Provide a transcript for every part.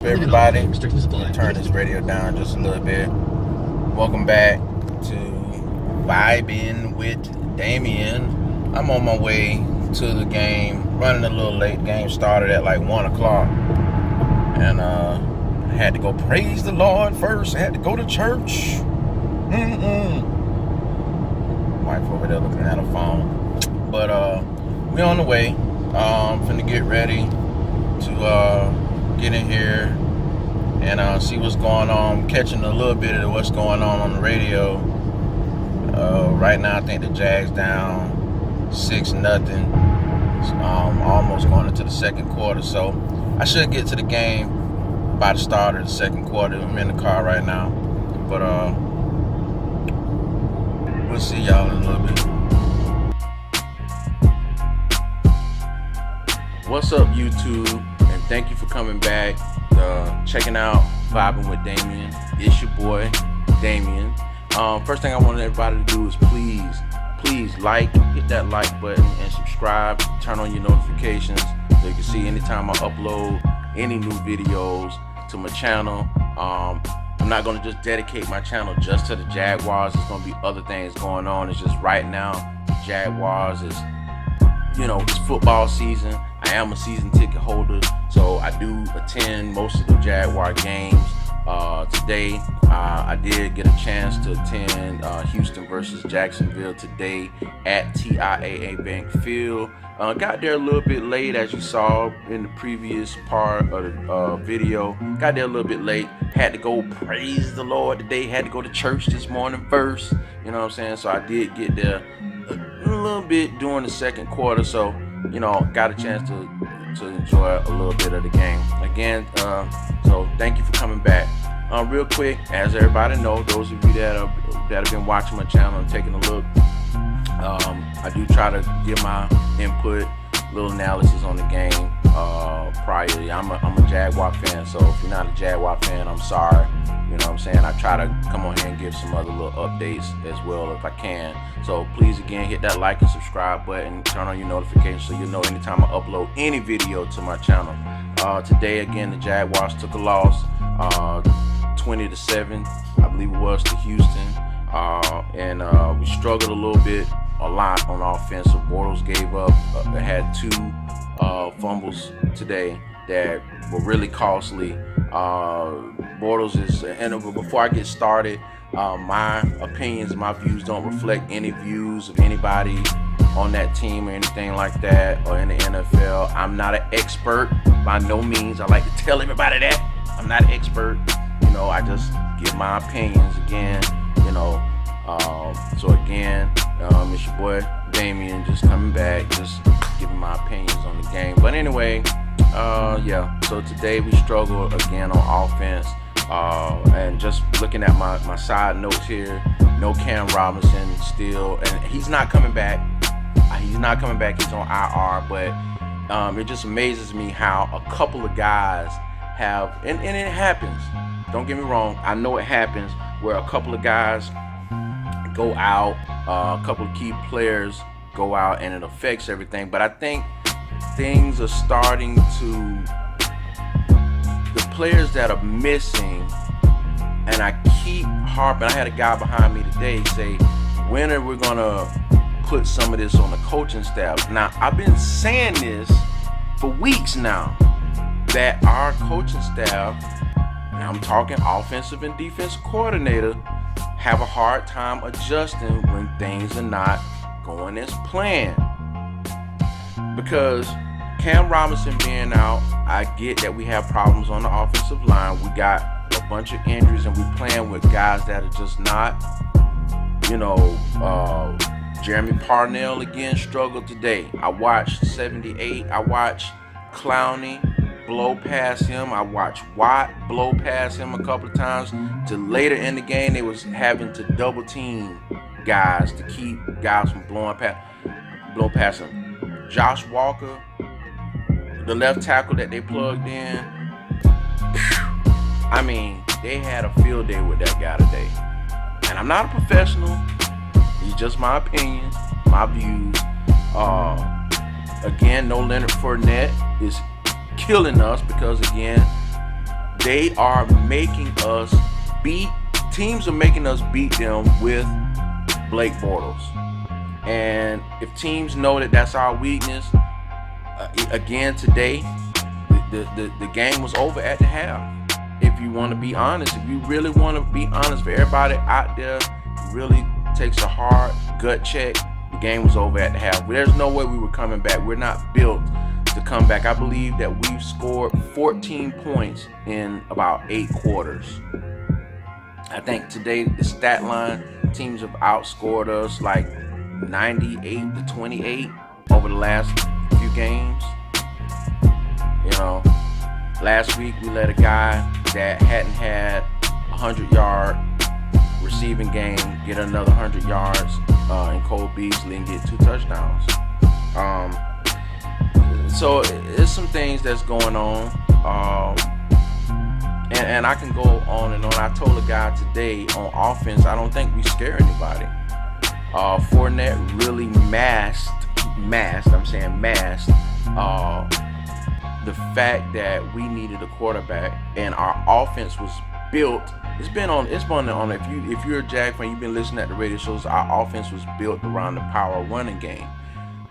Everybody, turn this radio down just a little bit. Welcome back to Vibing with Damien. I'm on my way to the game, running a little late. The game started at like 1 o'clock. And I had to go praise the Lord first. I had to go to church. Wife over there looking at her phone. But we on the way. Finna get ready to get in here and see what's going on. Catching a little bit of what's going on the radio. Right now I think the Jags down 6-0. Almost going into the second quarter, so I should get to the game by the start of the second quarter. I'm in the car right now, but we'll see y'all in a little bit. What's up, YouTube? And thank you for coming back, checking out Vibing with Damien. It's your boy, Damien. First thing I want everybody to do is please hit that like button and subscribe. Turn on your notifications so you can see anytime I upload any new videos to my channel. I'm not going to just dedicate my channel just to the Jaguars. There's going to be other things going on. It's just right now, the Jaguars is, it's football season. I am a season ticket holder, so I do attend most of the Jaguar games. Today, I did get a chance to attend Houston versus Jacksonville today at TIAA Bank Field. Got there a little bit late, as you saw in the previous part of the video. Got there a little bit late. Had to go praise the Lord today. Had to go to church this morning first. You know what I'm saying? So I did get there a little bit during the second quarter. So, got a chance to enjoy a little bit of the game. Again, so thank you for coming back. Real quick, as everybody know, those of you that have been watching my channel and taking a look, I do try to give my input, little analysis on the game priorly. I'm a Jaguar fan, so if you're not a Jaguar fan, I'm sorry. You know what I'm saying? I try to come on here and give some other little updates as well if I can. So please, again, hit that like and subscribe button. Turn on your notifications so you'll know anytime I upload any video to my channel. Today, again, the Jaguars took a loss, 20-7, I believe it was, to Houston. And we struggled a lot on offense. So Bortles gave up. They had 2 fumbles today that were really costly. Bortles is, and before I get started, my opinions and my views don't reflect any views of anybody on that team or anything like that, or in the NFL. I'm not an expert by no means. I like to tell everybody that I'm not an expert. I just give my opinions again. So again, it's your boy Damien, just coming back, just giving my opinions on the game. But anyway, yeah. So today we struggled again on offense. And just looking at my side notes here, no Cam Robinson still, and he's not coming back. He's not coming back. He's on IR. But it just amazes me how a couple of guys have, and it happens. Don't get me wrong. I know it happens where a couple of guys go out, a couple of key players go out, and it affects everything. But I think things are starting to. The players that are missing, and I keep harping. I had a guy behind me today say, when are we gonna put some of this on the coaching staff? Now, I've been saying this for weeks now, that our coaching staff, and I'm talking offensive and defensive coordinator, have a hard time adjusting when things are not going as planned. Because Cam Robinson being out, I get that we have problems on the offensive line. We got a bunch of injuries, and we playing with guys that are just not, Jeremy Parnell again struggled today. I watched 78. I watched Clowney blow past him. I watched Watt blow past him a couple of times. To later in the game, they was having to double team guys to keep guys from blow past him. Josh Walker, the left tackle that they plugged in, I mean, they had a field day with that guy today. And I'm not a professional. It's just my opinions, my views. Again, no Leonard Fournette is killing us because, again, They are making us beat. Teams are making us beat them with Blake Bortles. And if teams know that that's our weakness, again today, the game was over at the half. If you want to be honest, if you really want to be honest, for everybody out there who really takes a hard gut check, the game was over at the half. There's no way we were coming back. We're not built to come back. I believe that we've scored 14 points in about 8 quarters. I think today the stat line, teams have outscored us like 98-28 over the last few games. You know, last week we let a guy that hadn't had a 100-yard receiving game get another 100 yards in Cole Beasley and get 2 touchdowns. So there's some things that's going on. And I can go on and on. I told a guy today on offense, I don't think we scare anybody. Fournette really masked the fact that we needed a quarterback, and our offense was built. It's been on. If you're a Jag fan, you've been listening at the radio shows. Our offense was built around the power running game,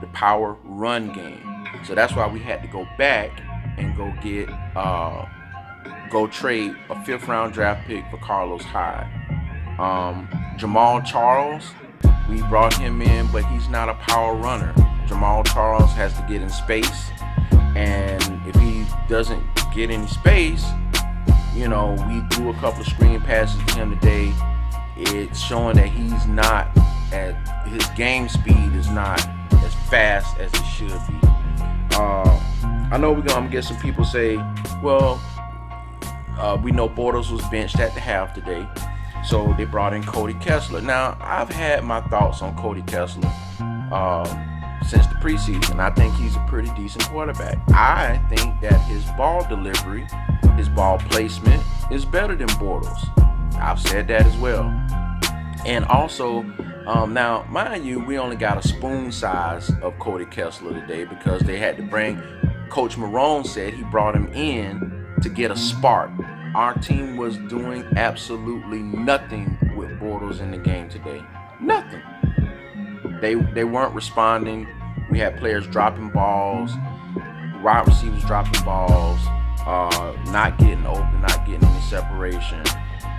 the power run game. So that's why we had to go back and go trade a 5th round draft pick for Carlos Hyde. Jamal Charles, we brought him in, but he's not a power runner. Jamal Charles has to get in space, and if he doesn't get any space, you know, we threw a couple of screen passes to him today. It's showing that he's not his game speed is not as fast as it should be. I know we're gonna get some people say, well, we know Bortles was benched at the half today, so they brought in Cody Kessler. Now, I've had my thoughts on Cody Kessler since the preseason. I think he's a pretty decent quarterback. I think that his ball delivery, his ball placement is better than Bortles. I've said that as well. And also, now, mind you, we only got a spoon size of Cody Kessler today because they had to bring, Coach Marone said he brought him in to get a spark. Our team was doing absolutely nothing with Bortles in the game today. Nothing. They weren't responding. We had players dropping balls, wide receivers dropping balls, not getting open, not getting any separation.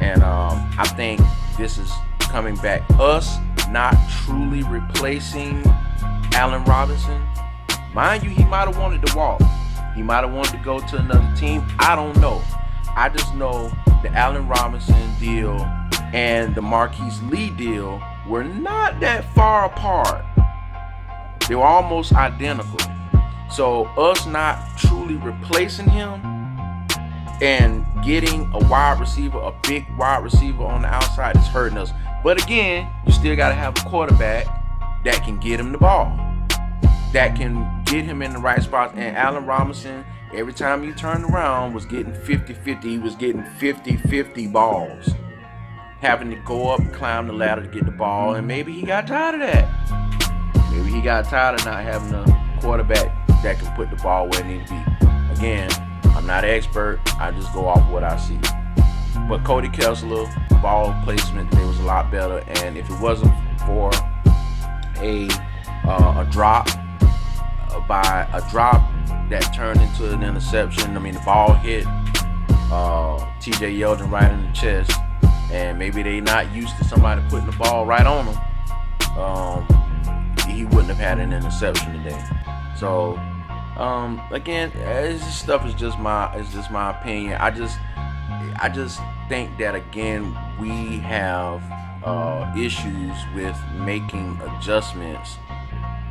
And I think this is coming back. Us not truly replacing Allen Robinson. Mind you, he might have wanted to walk. He might have wanted to go to another team. I don't know. I just know the Allen Robinson deal and the Marquise Lee deal were not that far apart. They were almost identical. So us not truly replacing him and getting a wide receiver, a big wide receiver on the outside is hurting us. But again, you still got to have a quarterback that can get him the ball, that can get him in the right spots. And Allen Robinson, every time you turned around, was getting 50-50. He was getting 50-50 balls, having to go up and climb the ladder to get the ball. And maybe he got tired of that. Maybe he got tired of not having a quarterback that can put the ball where it needs to be. Again, I'm not an expert. I just go off what I see. But Cody Kessler, ball placement today was a lot better. And if it wasn't for a drop that turned into an interception, I mean, the ball hit TJ Yeldon right in the chest, and maybe they not used to somebody putting the ball right on him, he wouldn't have had an interception today. So again, this stuff is just my opinion. I just think that, again, we have issues with making adjustments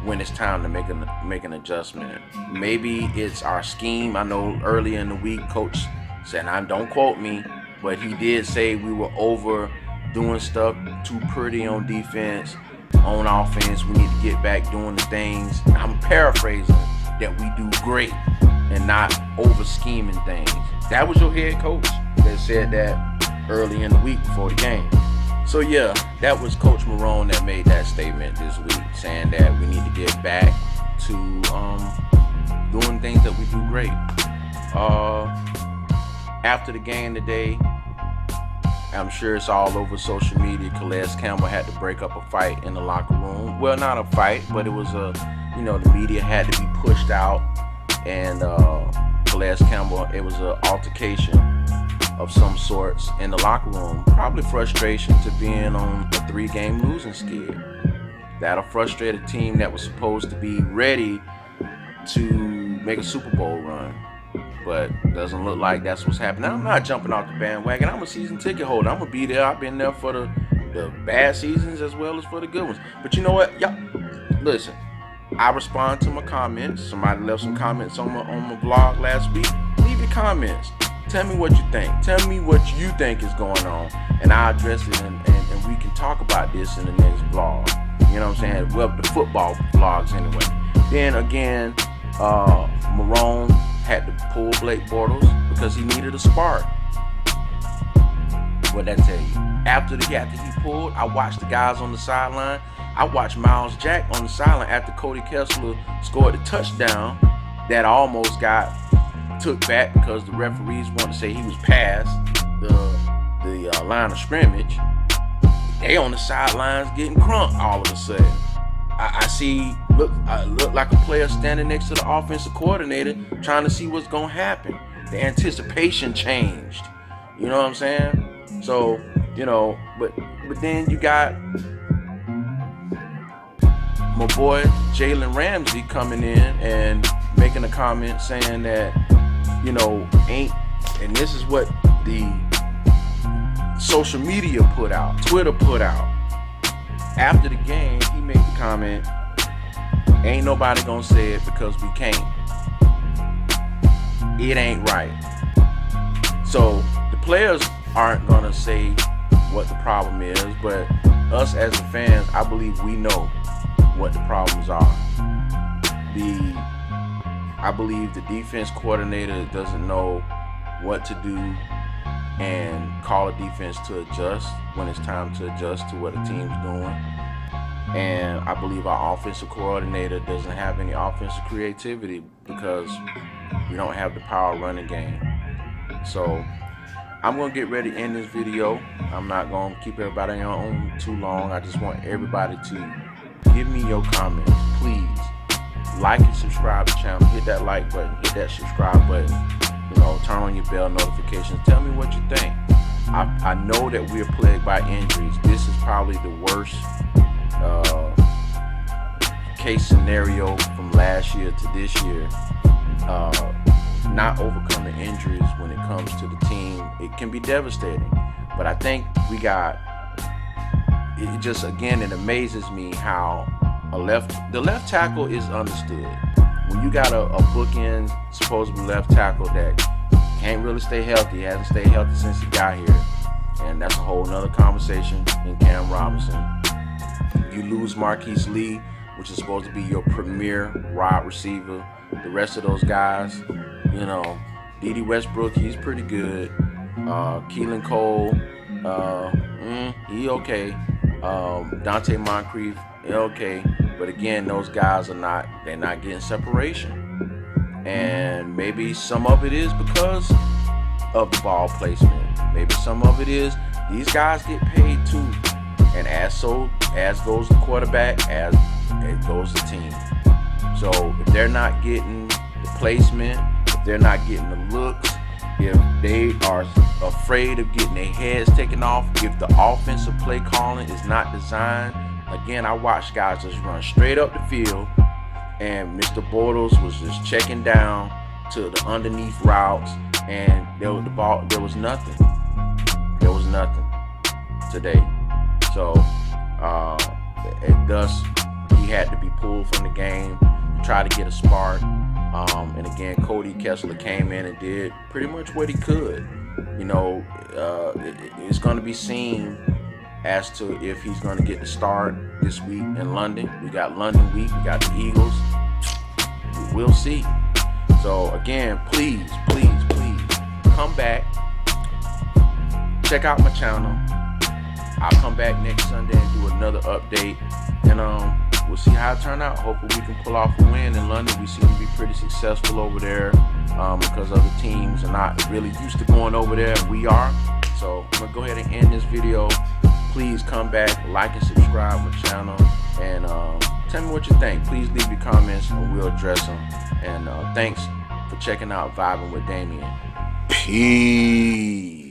when it's time to make an adjustment. Maybe it's our scheme. I know earlier in the week, Coach said, and don't quote me, but he did say we were overdoing stuff too pretty on defense. On offense, we need to get back doing the things, I'm paraphrasing, that we do great and not over scheming things. That was your head coach that said that early in the week before the game. So yeah, that was Coach Marone that made that statement this week, saying that we need to get back to doing things that we do great. After the game today, I'm sure it's all over social media. Calais Campbell had to break up a fight in the locker room. Well, not a fight, but it was the media had to be pushed out, and Calais Campbell, it was an altercation of some sorts in the locker room. Probably frustration to being on a 3-game losing skid. That'll frustrate a team that was supposed to be ready to make a Super Bowl run. But doesn't look like that's what's happening. I'm not jumping off the bandwagon. I'm a season ticket holder. I'm going to be there. I've been there for the bad seasons as well as for the good ones. But you know what? Y'all, listen, I respond to my comments. Somebody left some comments on my vlog last week. Leave your comments. Tell me what you think. Tell me what you think is going on. And I'll address it and we can talk about this in the next vlog. You know what I'm saying? Well, the football vlogs anyway. Then again, Marone had to pull Blake Bortles because he needed a spark. What'd that tell you? After he pulled, I watched the guys on the sideline. I watched Miles Jack on the sideline after Cody Kessler scored the touchdown that almost got took back because the referees wanted to say he was past the line of scrimmage. They on the sidelines getting crunk all of a sudden. I look like a player standing next to the offensive coordinator trying to see what's going to happen. The anticipation changed. You know what I'm saying? So, but then you got my boy Jalen Ramsey coming in and making a comment saying that, and this is what the social media put out, Twitter put out. After the game, he made the comment, ain't nobody gonna say it because we can't. It ain't right. So the players aren't gonna say what the problem is, but us as the fans, I believe we know what the problems are. I believe the defense coordinator doesn't know what to do and call a defense to adjust when it's time to adjust to what a team's doing. And I believe our offensive coordinator doesn't have any offensive creativity because we don't have the power running game. So I'm going to get ready to end this video. I'm not going to keep everybody on too long. I just want everybody to give me your comments. Please like and subscribe to the channel. Hit that like button. Hit that subscribe button. Turn on your bell notifications. Tell me what you think. I know that we're plagued by injuries. This is probably the worst case scenario from last year to this year. Not overcoming injuries when it comes to the team, it can be devastating. But I think it just, again, it amazes me how the left tackle is understood. When you got a bookend, supposedly left tackle that can't really stay healthy, hasn't stayed healthy since he got here, and that's a whole nother conversation in Cam Robinson. You lose Marquise Lee, which is supposed to be your premier wide receiver. The rest of those guys, D.D. Westbrook, he's pretty good. Keelan Cole, he okay. Dante Moncrief, okay. But again, those guys they're not getting separation. And maybe some of it is because of the ball placement. Maybe some of it is these guys get paid too. And as goes the quarterback, as it goes the team. So if they're not getting the placement, if they're not getting the looks, if they are afraid of getting their heads taken off, if the offensive play calling is not designed. Again, I watched guys just run straight up the field, and Mr. Bortles was just checking down to the underneath routes, and there was nothing. There was nothing today. So, thus he had to be pulled from the game to try to get a spark. And again, Cody Kessler came in and did pretty much what he could. It's going to be seen as to if he's going to get the start this week in London. We got London week. We got the Eagles. We'll see. So again, please come back. Check out my channel. I'll come back next Sunday and do another update. and we'll see how it turns out. Hopefully we can pull off a win in London. We seem to be pretty successful over there because other teams are not really used to going over there. We are. So I'm gonna go ahead and end this video. Please come back, like and subscribe my channel, and tell me what you think. Please leave your comments and we'll address them. And thanks for checking out Vibing with Damien. Peace.